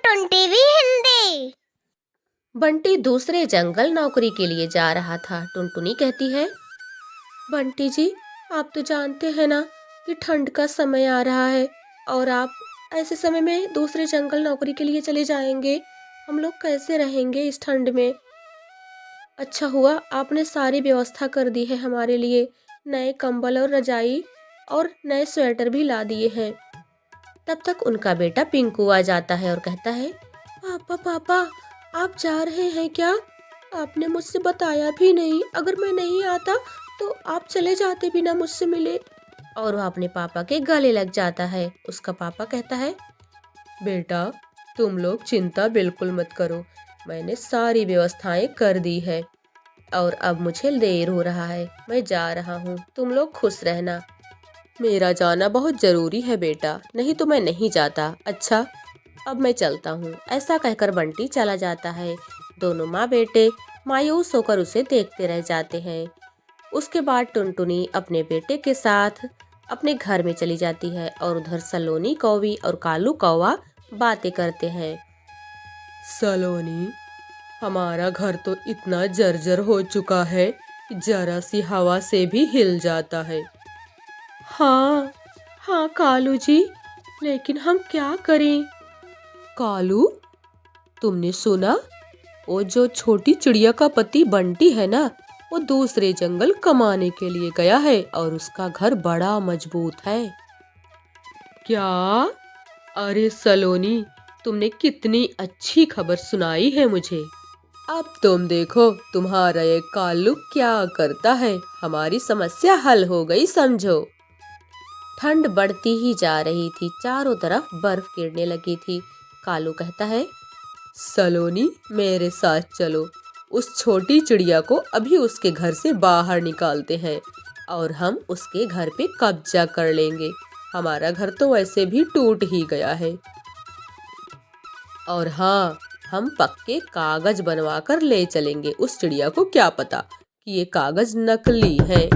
Cartoon TV Hindi. Bunty दूसरे जंगल नौकरी के लिए जा रहा था। टुनटुनी कहती है, बंटी जी, आप तो जानते हैं ना कि ठंड का समय आ रहा है और आप ऐसे समय में दूसरे जंगल नौकरी के लिए चले जाएंगे। हम लोग कैसे रहेंगे इस ठंड में। अच्छा हुआ आपने सारी व्यवस्था कर दी है हमारे लिए, नए कंबल और रजाई और नए स्वेटर भी ला दिए हैं। तब तक उनका बेटा पिंकू आ जाता है और कहता है, पापा पापा, आप जा रहे हैं क्या? आपने मुझसे बताया भी नहीं। अगर मैं नहीं आता तो आप चले जाते बिना मुझसे मिले। और वह अपने पापा के गले लग जाता है। उसका पापा कहता है, बेटा तुम लोग चिंता बिल्कुल मत करो, मैंने सारी व्यवस्थाएं कर दी है और अब मुझे देर हो रहा है, मैं जा रहा हूँ, तुम लोग खुश रहना। मेरा जाना बहुत जरूरी है बेटा, नहीं तो मैं नहीं जाता। अच्छा अब मैं चलता हूँ। ऐसा कहकर बंटी चला जाता है। दोनों माँ बेटे मायूस होकर उसे देखते रह जाते हैं। उसके बाद टुनटुनी अपने बेटे के साथ अपने घर में चली जाती है और उधर सलोनी कौवी और कालू कौवा बातें करते हैं। सलोनी, हमारा घर तो इतना जर्जर हो चुका है कि जरा सी हवा से भी हिल जाता है। हाँ हाँ कालू जी, लेकिन हम क्या करें? कालू, तुमने सुना? वो जो छोटी चिड़िया का पति बंटी है ना, वो दूसरे जंगल कमाने के लिए गया है और उसका घर बड़ा मजबूत है। क्या? अरे सलोनी, तुमने कितनी अच्छी खबर सुनाई है मुझे। अब तुम देखो तुम्हारा ये कालू क्या करता है। हमारी समस्या हल हो गई समझो। ठंड बढ़ती ही जा रही थी, चारों तरफ बर्फ गिरने लगी थी। कालू कहता है, सलोनी मेरे साथ चलो, उस छोटी चिड़िया को अभी उसके घर से बाहर निकालते हैं और हम उसके घर पे कब्जा कर लेंगे। हमारा घर तो वैसे भी टूट ही गया है। और हाँ, हम पक्के कागज बनवा कर ले चलेंगे। उस चिड़िया को क्या पता कि ये कागज नकली है।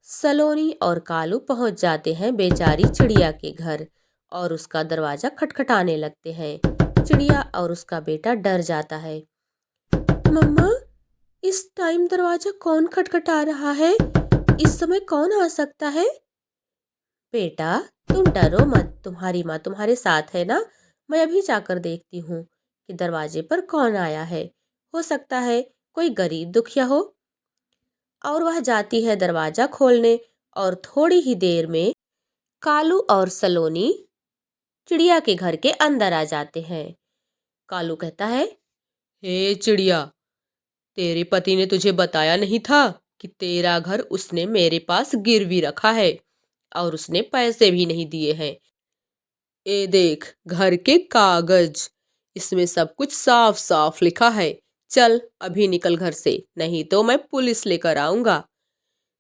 सलोनी और कालू पहुंच जाते हैं बेचारी चिड़िया के घर और उसका दरवाजा खटखटाने लगते हैं। चिड़िया और उसका बेटा डर जाता है। मम्मा, इस टाइम दरवाजा कौन खटखटा रहा है? इस समय कौन आ सकता है? बेटा तुम डरो मत, तुम्हारी माँ तुम्हारे साथ है ना। मैं अभी जाकर देखती हूँ कि दरवाजे पर कौन आया है। हो सकता है कोई गरीब दुखिया हो। और वह जाती है दरवाजा खोलने और थोड़ी ही देर में कालू और सलोनी चिड़िया के घर के अंदर आ जाते हैं। कालू कहता है, हे चिड़िया, तेरे पति ने तुझे बताया नहीं था कि तेरा घर उसने मेरे पास गिरवी रखा है और उसने पैसे भी नहीं दिए हैं। ए देख घर के कागज, इसमें सब कुछ साफ साफ लिखा है। चल अभी निकल घर से, नहीं तो मैं पुलिस लेकर आऊंगा।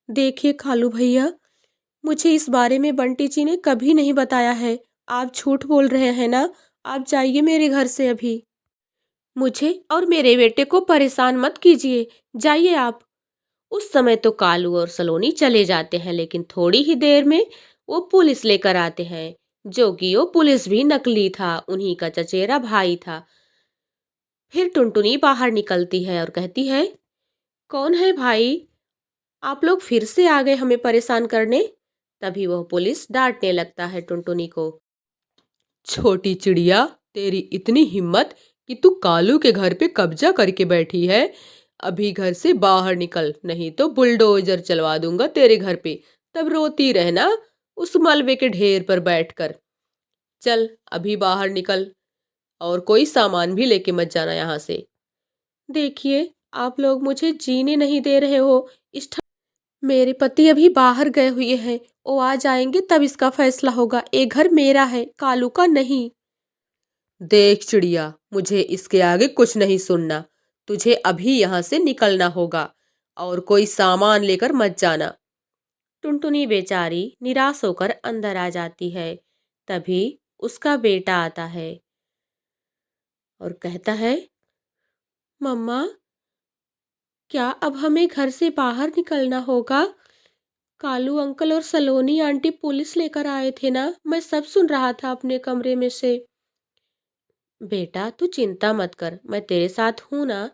देखिए कालू भैया, मुझे इस बारे में बंटी जी ने कभी नहीं बताया है। आप झूठ बोल रहे हैं ना। आप जाइए मेरे घर से अभी। मुझे और मेरे बेटे को परेशान मत कीजिए, जाइए आप। उस समय तो कालू और सलोनी चले जाते हैं, लेकिन थोड़ी ही देर में वो पुलिस लेकर आते हैं, जो कि वो पुलिस भी नकली था, उन्हीं का चचेरा भाई था। फिर टुनटुनी बाहर निकलती है और कहती है, कौन है भाई? आप लोग फिर से आ गए हमें परेशान करने। तभी वह पुलिस डांटने लगता है टुनटुनी को। छोटी चिड़िया, तेरी इतनी हिम्मत कि तू कालू के घर पे कब्जा करके बैठी है। अभी घर से बाहर निकल, नहीं तो बुलडोजर चलवा दूंगा तेरे घर पे। तब रोती रहना उस मलबे के ढेर पर बैठकर। चल अभी बाहर निकल और कोई सामान भी लेके मत जाना यहाँ से। देखिए, आप लोग मुझे जीने नहीं दे रहे हो। मेरे पति अभी बाहर गए हुए हैं, वो आ जाएंगे तब इसका फैसला होगा। ये घर मेरा है, कालू का नहीं। देख चिड़िया, मुझे इसके आगे कुछ नहीं सुनना। तुझे अभी यहाँ से निकलना होगा और कोई सामान लेकर मत जाना। टुनटुनी बेचारी निराश होकर अंदर आ जाती है। तभी उसका बेटा आता है और कहता है, मम्मा, क्या अब हमें घर से बाहर निकलना होगा? कालू अंकल और सलोनी आंटी पुलिस लेकर आए थे ना, मैं सब सुन रहा था अपने कमरे में से। बेटा तू चिंता मत कर, मैं तेरे साथ हूं ना।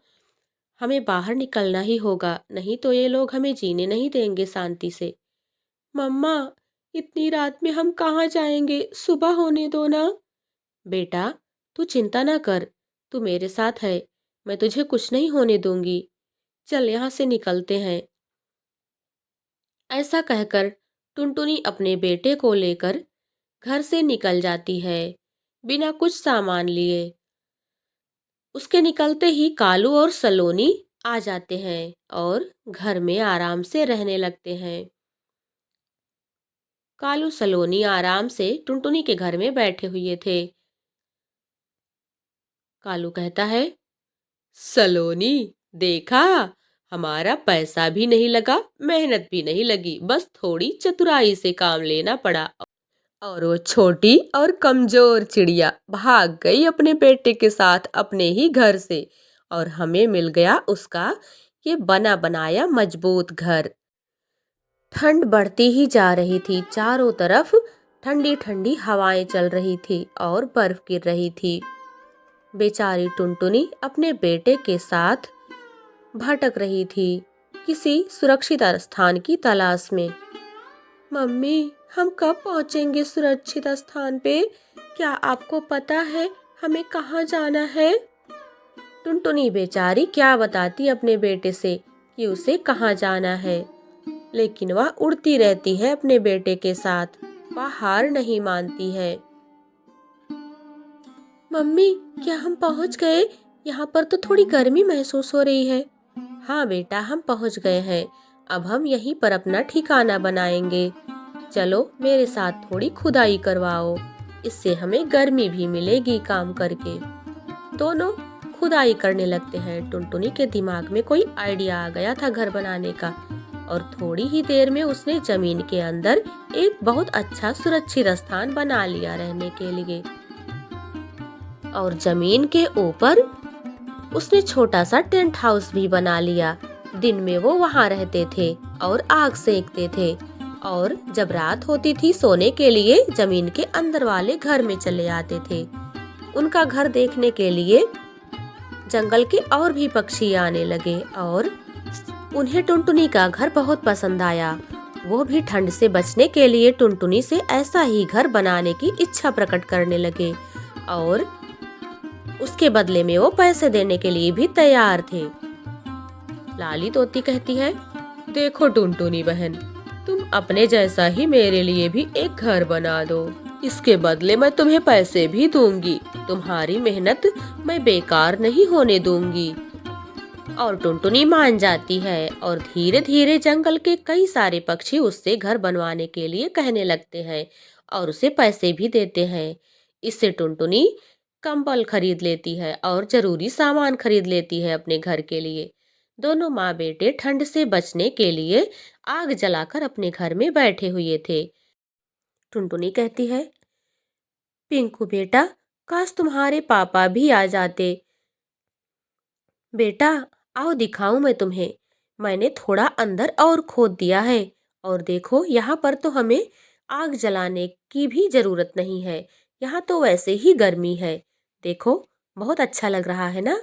हमें बाहर निकलना ही होगा, नहीं तो ये लोग हमें जीने नहीं देंगे शांति से। मम्मा, इतनी रात में हम कहाँ जाएंगे, सुबह होने दो ना। बेटा तू चिंता ना कर, तू मेरे साथ है, मैं तुझे कुछ नहीं होने दूंगी। चल यहाँ से निकलते हैं। ऐसा कहकर टुनटुनी अपने बेटे को लेकर घर से निकल जाती है, बिना कुछ सामान लिए। उसके निकलते ही कालू और सलोनी आ जाते हैं और घर में आराम से रहने लगते हैं। कालू सलोनी आराम से टुनटुनी के घर में बैठे हुए थे। कालू कहता है, सलोनी, देखा, हमारा पैसा भी नहीं लगा, मेहनत भी नहीं लगी, बस थोड़ी चतुराई से काम लेना पड़ा और वो छोटी और कमजोर चिड़िया भाग गई अपने बेटे के साथ अपने ही घर से, और हमें मिल गया उसका ये बना बनाया मजबूत घर। ठंड बढ़ती ही जा रही थी, चारों तरफ ठंडी ठंडी हवाएं चल रही थी और बर्फ गिर रही थी। बेचारी टुनटुनी अपने बेटे के साथ भटक रही थी, किसी सुरक्षित स्थान की तलाश में। मम्मी, हम कब पहुंचेंगे सुरक्षित स्थान पे? क्या आपको पता है हमें कहाँ जाना है? टुनटुनी बेचारी क्या बताती अपने बेटे से कि उसे कहाँ जाना है, लेकिन वह उड़ती रहती है अपने बेटे के साथ, वह हार नहीं मानती है। मम्मी, क्या हम पहुंच गए? यहाँ पर तो थोड़ी गर्मी महसूस हो रही है। हाँ बेटा, हम पहुंच गए हैं, अब हम यहीं पर अपना ठिकाना बनाएंगे। चलो मेरे साथ थोड़ी खुदाई करवाओ, इससे हमें गर्मी भी मिलेगी काम करके। दोनों खुदाई करने लगते हैं। टुनटुनी के दिमाग में कोई आइडिया आ गया था घर बनाने का, और थोड़ी ही देर में उसने जमीन के अंदर एक बहुत अच्छा सुरक्षित स्थान बना लिया रहने के लिए। और जमीन के ऊपर उसने छोटा सा टेंट हाउस भी बना लिया। दिन में वो वहां रहते थे और आग सेकते थे, और जब रात होती थी सोने के लिए जमीन के अंदर वाले घर में चले आते थे। उनका घर देखने के लिए जंगल के और भी पक्षी आने लगे और उन्हें टुनटुनी का घर बहुत पसंद आया। वो भी ठंड से बचने के लिए टुनटुनी से ऐसा ही घर बनाने की इच्छा प्रकट करने लगे, और उसके बदले में वो पैसे देने के लिए भी तैयार थे। लाली तोती कहती है, देखो टुनटुनी बहन, तुम अपने जैसा ही मेरे लिए भी एक घर बना दो, इसके बदले मैं तुम्हें पैसे भी दूंगी, तुम्हारी मेहनत मैं बेकार नहीं होने दूंगी। और टुनटुनी मान जाती है, और धीरे धीरे जंगल के कई सारे पक्षी उससे घर बनवाने के लिए कहने लगते हैं और उसे पैसे भी देते हैं। इससे टुनटुनी कंबल खरीद लेती है और जरूरी सामान खरीद लेती है अपने घर के लिए। दोनों माँ बेटे ठंड से बचने के लिए आग जलाकर अपने घर में बैठे हुए थे। टुनटुनी कहती है, पिंकू बेटा, काश तुम्हारे पापा भी आ जाते। बेटा आओ दिखाऊं मैं तुम्हें, मैंने थोड़ा अंदर और खोद दिया है, और देखो यहाँ पर तो हमें आग जलाने की भी जरूरत नहीं है, यहाँ तो वैसे ही गर्मी है। देखो, बहुत अच्छा लग रहा है ना।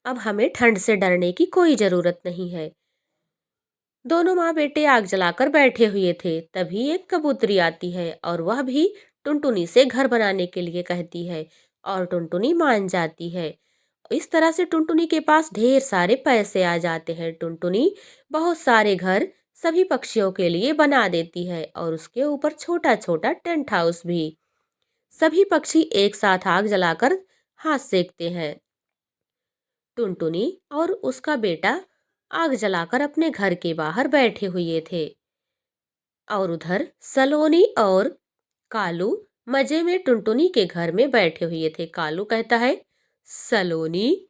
अब हमें ठंड से डरने की कोई जरूरत नहीं है। दोनों माँ बेटे आग जलाकर बैठे हुए थे, तभी एक कबूतरी आती है और वह भी टुनटुनी से घर बनाने के लिए कहती है, और टुनटुनी मान जाती है। इस तरह से टुनटुनी के पास ढेर सारे पैसे आ जाते हैं। टुनटुनी बहुत सारे घर सभी पक्षियों के लिए बना देती है, और उसके ऊपर छोटा छोटा टेंट हाउस भी। सभी पक्षी एक साथ आग जलाकर हाथ सेकते हैं। टुनटुनी और उसका बेटा आग जलाकर अपने घर के बाहर बैठे हुए थे, और उधर सलोनी और कालू मजे में टुनटुनी के घर में बैठे हुए थे। कालू कहता है, सलोनी,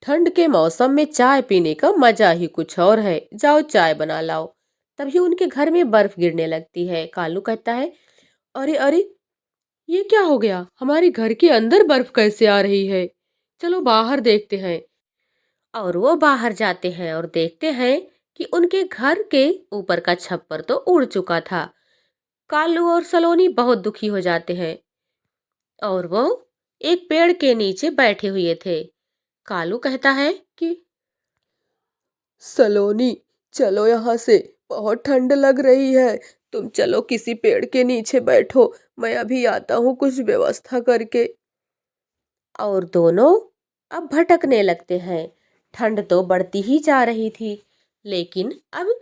ठंड के मौसम में चाय पीने का मजा ही कुछ और है, जाओ चाय बना लाओ। तभी उनके घर में बर्फ गिरने लगती है। कालू कहता है, अरे अरे, ये क्या हो गया, हमारे घर के अंदर बर्फ कैसे आ रही है, चलो बाहर देखते हैं। और वो बाहर जाते हैं और देखते हैं कि उनके घर के ऊपर का छप्पर तो उड़ चुका था। कालू और सलोनी बहुत दुखी हो जाते हैं। और वो एक पेड़ के नीचे बैठे हुए थे। कालू कहता है कि सलोनी, चलो यहाँ से, बहुत ठंड लग रही है। तुम चलो किसी पेड़ के नीचे बैठो, मैं अभी आता हूँ कुछ व्यवस्था करके। और दोनों अब भटकने लगते हैं। ठंड तो बढ़ती ही जा रही थी, लेकिन अब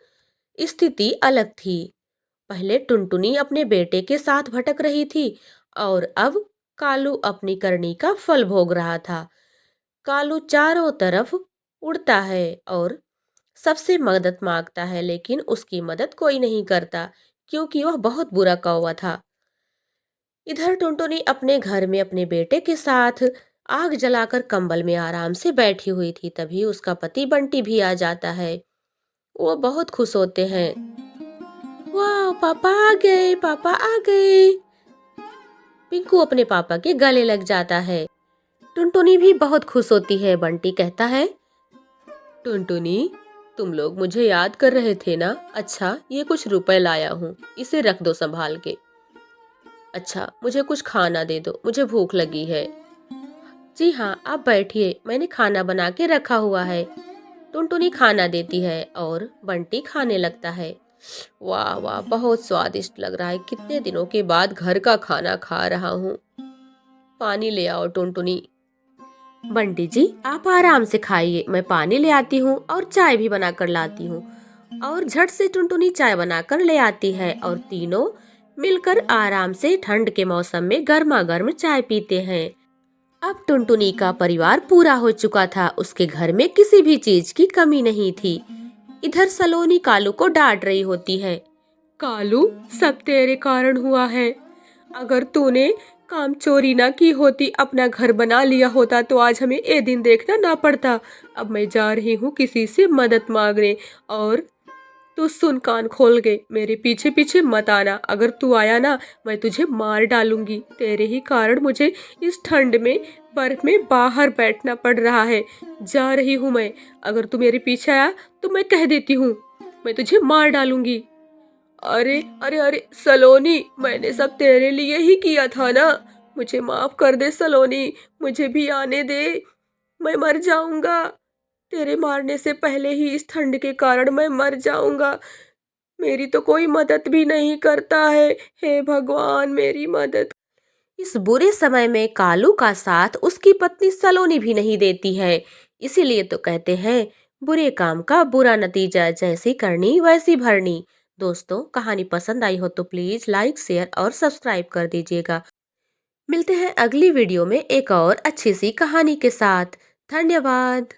स्थिति अलग थी। पहले टुनटुनी अपने बेटे के साथ भटक रही थी और अब कालू अपनी करनी का फल भोग रहा था। कालू चारों तरफ उड़ता है और सबसे मदद मांगता है, लेकिन उसकी मदद कोई नहीं करता क्योंकि वह बहुत बुरा कौवा था। इधर टुनटुनी अपने घर में अपने बेटे के साथ आग जलाकर कंबल में आराम से बैठी हुई थी। तभी उसका पति बंटी भी आ जाता है। वो बहुत खुश होते हैं। वाह, पापा आ गए, पापा आ गए। पिंकू अपने पापा के गले लग जाता है। टुनटुनी भी बहुत खुश होती है। बंटी कहता है, टुनटुनी, तुम लोग मुझे याद कर रहे थे ना? अच्छा, ये कुछ रुपए लाया हूँ, इसे रख दो संभाल के। अच्छा, मुझे कुछ खाना दे दो, मुझे भूख लगी है। जी हाँ, आप बैठिए, मैंने खाना बना के रखा हुआ है। टुनटुनी खाना देती है और बंटी खाने लगता है। वाह वाह, बहुत स्वादिष्ट लग रहा है। कितने दिनों के बाद घर का खाना खा रहा हूँ। पानी ले आओ टुनटुनी। बंटी जी, आप आराम से खाइए, मैं पानी ले आती हूँ और चाय भी बनाकर लाती हूँ। और झट से टुनटुनी चाय बनाकर ले आती है और तीनों मिलकर आराम से ठंड के मौसम में गर्मा गर्म चाय पीते हैं। अब टुनटुनी का परिवार पूरा हो चुका था। उसके घर में किसी भी चीज की कमी नहीं थी। इधर सलोनी कालू को डांट रही होती है। कालू, सब तेरे कारण हुआ है। अगर तूने काम चोरी ना की होती, अपना घर बना लिया होता, तो आज हमें ये दिन देखना ना पड़ता। अब मैं जा रही हूँ किसी से मदद मांगने, और तू सुन कान खोल के, मेरे पीछे पीछे मत आना। अगर तू आया ना, मैं तुझे मार डालूंगी। तेरे ही कारण मुझे इस ठंड में बर्फ में बाहर बैठना पड़ रहा है। जा रही हूँ मैं। अगर तू मेरे पीछे आया तो मैं कह देती हूँ, मैं तुझे मार डालूंगी। अरे अरे अरे सलोनी, मैंने सब तेरे लिए ही किया था ना। मुझे माफ कर दे सलोनी, मुझे भी आने दे। मैं मर जाऊंगा। तेरे मारने से पहले ही इस ठंड के कारण मैं मर जाऊंगा। मेरी तो कोई मदद भी नहीं करता है। हे भगवान, मेरी मदद। इस बुरे समय में कालू का साथ उसकी पत्नी सलोनी भी नहीं देती है। इसीलिए तो कहते हैं, बुरे काम का बुरा नतीजा, जैसी करनी वैसी भरनी। दोस्तों, कहानी पसंद आई हो तो प्लीज लाइक, शेयर और सब्सक्राइब कर दीजिएगा। मिलते हैं अगली वीडियो में एक और अच्छी सी कहानी के साथ। धन्यवाद।